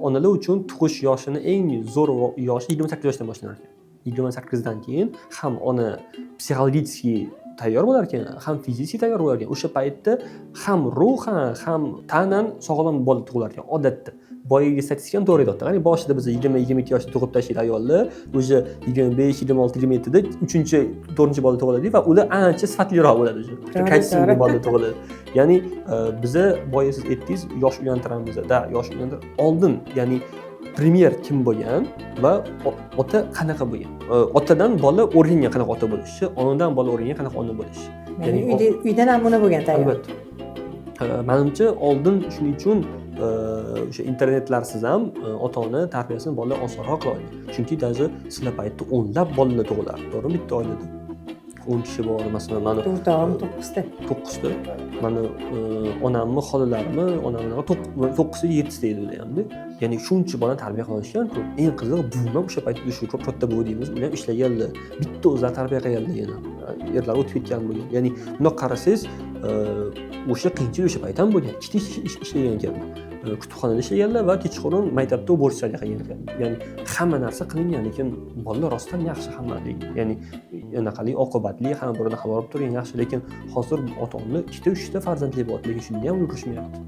onalar uchun tug'ish yoshini eng zo'r yoshi 28 yoshdan boshlanadi. 28 dan keyin ham ona psixologически tayyor bo'lar ekan, ham fiziki tayyor bo'lar ekan. O'sha paytda ham ruhan, ham tanan sog'lom bola tug'ilar ekan odatda. Boyagi statistikani to'g'ri aytdi. Ya'ni boshida biz 20-22 yoshda tug'ib tashlaydi ayollar, o'sha 25, 26, 27da 3-chi, 4-chi bola tug'iladi va ular ancha sifatliroq bo'ladi o'sha. Kayfli bola tug'iladi. Ya'ni biza boya siz aytdingiz, yosh uylantiramiz. Yosh uylantirish oldin, ya'ni premyer kim bo'lgan va ota qanaqa bo'lgan? Otadan bola o'rgangan qanaqa ota bo'lishi, onadan bola o'rgangan qanaqa ona bo'lishi. Ya'ni uyda namuna bo'lgan tayyor. Albatta. Menimcha oldin shuning uchun o'sha internetlarsiz ham ota-ona tarbiyasini bolalar osonroq qiladi. Chunki даже sizlar paytda o'nlab bolalar tug'iladi, to'g'rimi? Bitta oilada 10 kishi bor, masalan, meni o'rtog'im 9ta. 9ta. Meni onamni, xolalarimni, onamni 9ta, 7ta edi ular hamda. Ya'ni shuncha bolani tarbiya qilishgan-ku. Eng qizig'i buvim ham o'sha paytda shu katta buvi deymiz, ular ham ishlaganlar. Bitta o'zlari tarbiya qilganlar yana. Erlar o'tib ketgan bo'lgan. Ya'ni bundoq qarasangiz, o'sha qiyinchilik o'sha payt ham bo'lgan. Ikkita ishlagan ekan. Kutubxonada ishlaganlar va kechqurun maktabda o'borishlar qilgan ekan. Ya'ni hamma narsa qilingan, lekin bolalar rostdan yaxshi hammalik. Ya'ni anaqalik oqibatli, hamma birini xabar olib turgan yaxshi, lekin hozir ota-onalar ikkita, uchta farzandli bor, lekin shunda ham ulgurishmayapti.